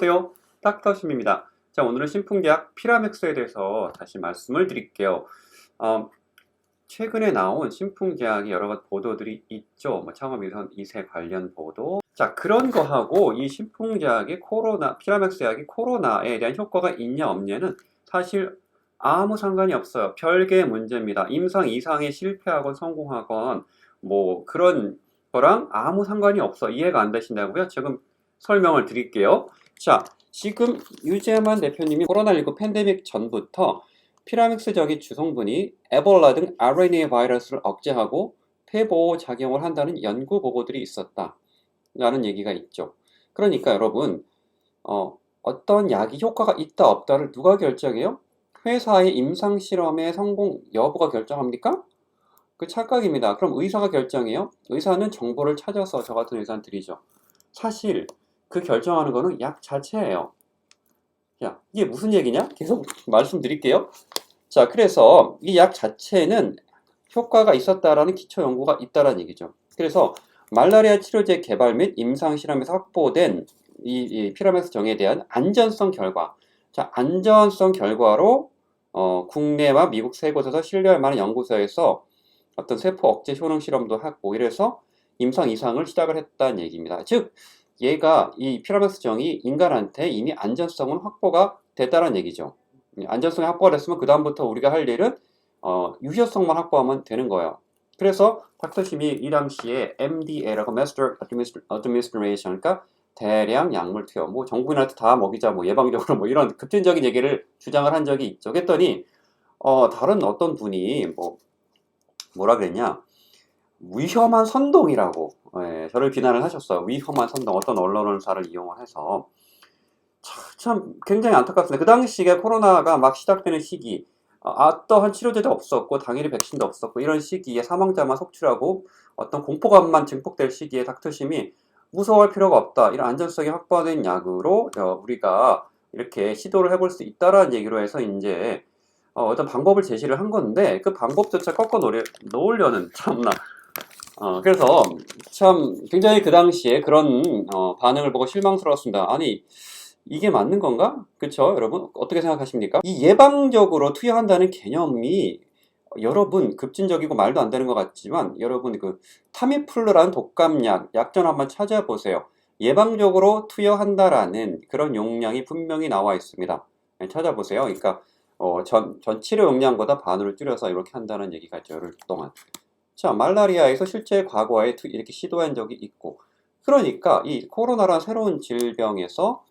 안녕하세요. 닥터심입니다. 자, 오늘은 신풍제약 피라맥스에 대해서 다시 말씀을 드릴게요. 최근에 나온 신풍제약이 여러 가지 보도들이 있죠. 창업위선 2세 관련 보도. 자, 그런 거하고 이 신풍제약이 피라맥스약이 코로나에 대한 효과가 있냐 없냐는 사실 아무 상관이 없어요. 별개의 문제입니다. 임상 이상에 실패하건 성공하건 그런 거랑 아무 상관이 없어. 이해가 안 되신다고요? 지금 설명을 드릴게요. 자, 지금 유재만 대표님이 코로나19 팬데믹 전부터 피라믹스적인 주성분이 에볼라 등 RNA 바이러스를 억제하고 폐보호 작용을 한다는 연구 보고들이 있었다 라는 얘기가 있죠. 그러니까 여러분 어떤 약이 효과가 있다 없다를 누가 결정해요? 회사의 임상실험의 성공 여부가 결정합니까? 그 착각입니다. 그럼 의사가 결정해요? 의사는 정보를 찾아서 저 같은 의사는 드리죠. 사실 그 결정하는 거는 약 자체예요. 야, 이게 무슨 얘기냐? 계속 말씀드릴게요. 자, 그래서 이 약 자체는 효과가 있었다라는 기초 연구가 있다라는 얘기죠. 그래서 말라리아 치료제 개발 및 임상 실험에서 확보된 이 피라맥스 정에 대한 안전성 결과. 자, 안전성 결과로 국내와 미국 세 곳에서 신뢰할 만한 연구소에서 어떤 세포 억제 효능 실험도 하고 이래서 임상 이상을 시작을 했다는 얘기입니다. 즉, 얘가 이 피라맥스 정이 인간한테 이미 안전성은 확보가 됐다는 얘기죠. 안전성이 확보가 됐으면 그 다음부터 우리가 할 일은 유효성만 확보하면 되는 거예요. 그래서 닥터심이 이 당시에 MDA라고 Master Administration, 그러니까 대량 약물 투여, 정부인한테 다 먹이자, 예방적으로 이런 급진적인 얘기를 주장을 한 적이 있죠. 그랬더니 다른 어떤 분이 뭐라 그랬냐? 위험한 선동이라고 저를 비난을 하셨어요. 위험한 선동, 어떤 언론사를 이용을 해서. 참 굉장히 안타깝습니다. 그 당시에 코로나가 막 시작되는 시기, 어떠한 치료제도 없었고 당일이 백신도 없었고 이런 시기에 사망자만 속출하고 어떤 공포감만 증폭될 시기에 닥터심이 무서워할 필요가 없다. 이런 안전성이 확보된 약으로 우리가 이렇게 시도를 해볼 수 있다라는 얘기로 해서 이제 어떤 방법을 제시를 한 건데 그 방법조차 꺾어 놓으려는 참나. 그래서 참 굉장히 그 당시에 그런 반응을 보고 실망스러웠습니다. 아니, 이게 맞는 건가? 그쵸? 여러분 어떻게 생각하십니까? 이 예방적으로 투여한다는 개념이 여러분 급진적이고 말도 안 되는 것 같지만 여러분 그 타미플루라는 독감약 약전 한번 찾아보세요. 예방적으로 투여한다라는 그런 용량이 분명히 나와 있습니다. 찾아보세요. 그러니까 전 치료 용량보다 반으로 줄여서 이렇게 한다는 얘기가 있죠. 열흘 동안. 자, 말라리아에서 실제 과거에 이렇게 시도한 적이 있고, 그러니까 이 코로나라는 새로운 질병에서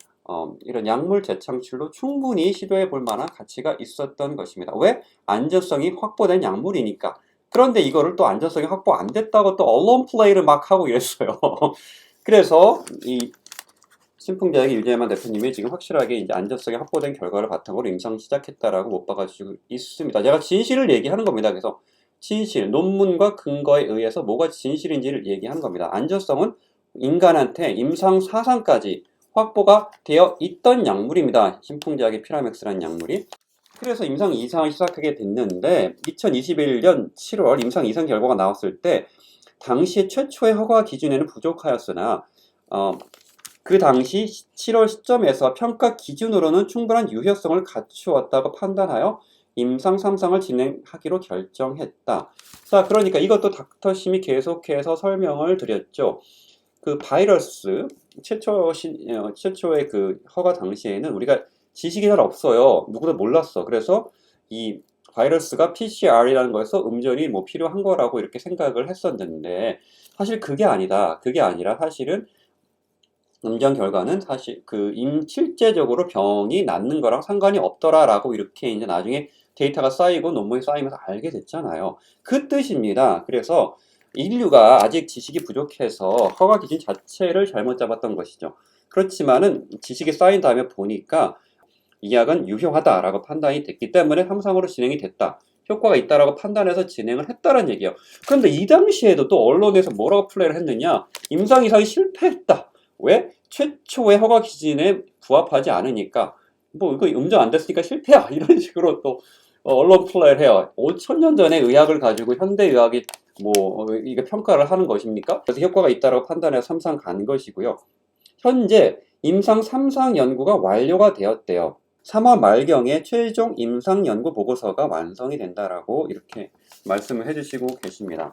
이런 약물 재창출로 충분히 시도해 볼 만한 가치가 있었던 것입니다. 왜? 안전성이 확보된 약물이니까. 그런데 이거를 또 안전성이 확보 안 됐다고 또 언론 플레이를 막 하고 이랬어요. 그래서 이 신풍제약의 유재만 대표님이 지금 확실하게 이제 안전성이 확보된 결과를 바탕으로 임상 시작했다라고 못 박아주고 있습니다. 제가 진실을 얘기하는 겁니다. 그래서 진실, 논문과 근거에 의해서 뭐가 진실인지를 얘기하는 겁니다. 안전성은 인간한테 임상 4상까지 확보가 되어 있던 약물입니다. 신풍제약의 피라맥스라는 약물이. 그래서 임상 2상을 시작하게 됐는데 2021년 7월 임상 2상 결과가 나왔을 때 당시 최초의 허가 기준에는 부족하였으나 그 당시 7월 시점에서 평가 기준으로는 충분한 유효성을 갖추었다고 판단하여 임상 3상을 진행하기로 결정했다. 자, 그러니까 이것도 닥터심이 계속해서 설명을 드렸죠. 그 바이러스 최초의 그 허가 당시에는 우리가 지식이 잘 없어요. 누구도 몰랐어. 그래서 이 바이러스가 PCR이라는 거에서 음전이 필요한 거라고 이렇게 생각을 했었는데 사실 그게 아니다. 그게 아니라 사실은 음전 결과는 사실 실제적으로 병이 낫는 거랑 상관이 없더라라고 이렇게 이제 나중에 데이터가 쌓이고 논문이 쌓이면서 알게 됐잖아요. 그 뜻입니다. 그래서 인류가 아직 지식이 부족해서 허가 기준 자체를 잘못 잡았던 것이죠. 그렇지만은 지식이 쌓인 다음에 보니까 이 약은 유효하다라고 판단이 됐기 때문에 3상으로 진행이 됐다. 효과가 있다라고 판단해서 진행을 했다는 얘기예요. 그런데 이 당시에도 또 언론에서 뭐라고 플레이를 했느냐? 임상 이상이 실패했다. 왜? 최초의 허가 기준에 부합하지 않으니까 이거 음전 안 됐으니까 실패야 이런 식으로 또 언론 플레이를 해요. 5,000년 전의 의학을 가지고 현대 의학이 이게 평가를 하는 것입니까? 그래서 효과가 있다라고 판단해서 3상 간 것이고요. 현재 임상 3상 연구가 완료가 되었대요. 3월 말경에 최종 임상 연구 보고서가 완성이 된다라고 이렇게 말씀을 해주시고 계십니다.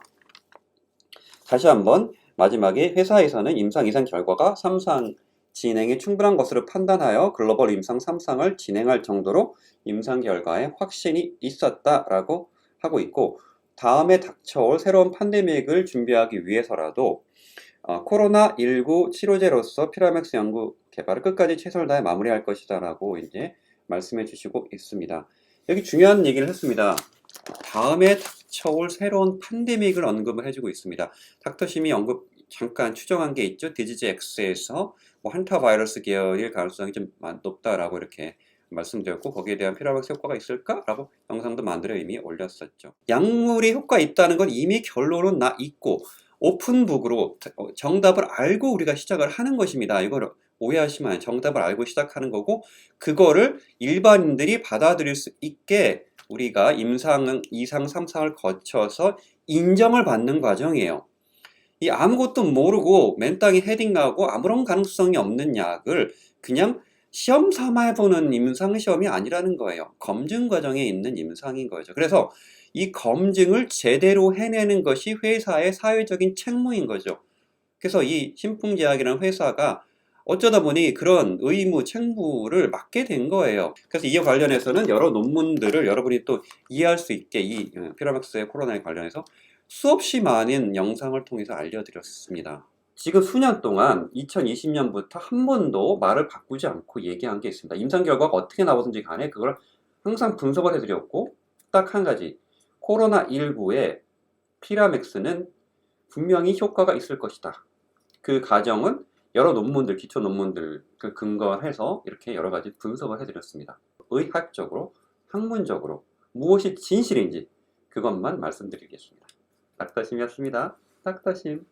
다시 한번 마지막에 회사에서는 임상 2상 결과가 3상 진행에 충분한 것으로 판단하여 글로벌 임상 3상을 진행할 정도로 임상 결과에 확신이 있었다라고 하고 있고, 다음에 닥쳐올 새로운 팬데믹을 준비하기 위해서라도 코로나19 치료제로서 피라맥스 연구 개발을 끝까지 최선을 다해 마무리할 것이다 라고 이제 말씀해 주시고 있습니다. 여기 중요한 얘기를 했습니다. 다음에 닥쳐올 새로운 팬데믹을 언급을 해주고 있습니다. 닥터심이 언급 잠깐 추정한 게 있죠. 디지즈 X에서 뭐 한타 바이러스 계열일 가능성이 좀 높다라고 이렇게 말씀드렸고, 거기에 대한 피라맥스 효과가 있을까라고 영상도 만들어 이미 올렸었죠. 약물이 효과 있다는 건 이미 결론은 나 있고 오픈북으로 정답을 알고 우리가 시작을 하는 것입니다. 이걸 오해하시면 안 돼요. 정답을 알고 시작하는 거고, 그거를 일반인들이 받아들일 수 있게 우리가 임상 2상, 3상을 거쳐서 인정을 받는 과정이에요. 이 아무것도 모르고 맨땅에 헤딩하고 아무런 가능성이 없는 약을 그냥 시험 삼아 해보는 임상시험이 아니라는 거예요. 검증 과정에 있는 임상인 거죠. 그래서 이 검증을 제대로 해내는 것이 회사의 사회적인 책무인 거죠. 그래서 이 신풍제약이라는 회사가 어쩌다 보니 그런 의무, 책무를 맡게 된 거예요. 그래서 이와 관련해서는 여러 논문들을 여러분이 또 이해할 수 있게 이 피라맥스의 코로나에 관련해서 수없이 많은 영상을 통해서 알려드렸습니다. 지금 수년 동안 2020년부터 한 번도 말을 바꾸지 않고 얘기한 게 있습니다. 임상 결과가 어떻게 나오든지 간에 그걸 항상 분석을 해드렸고, 딱 한 가지, 코로나19에 피라맥스는 분명히 효과가 있을 것이다. 그 가정은 여러 논문들, 기초 논문들 근거해서 이렇게 여러 가지 분석을 해드렸습니다. 의학적으로, 학문적으로 무엇이 진실인지 그것만 말씀드리겠습니다. 닥터심이었습니다. 닥터심.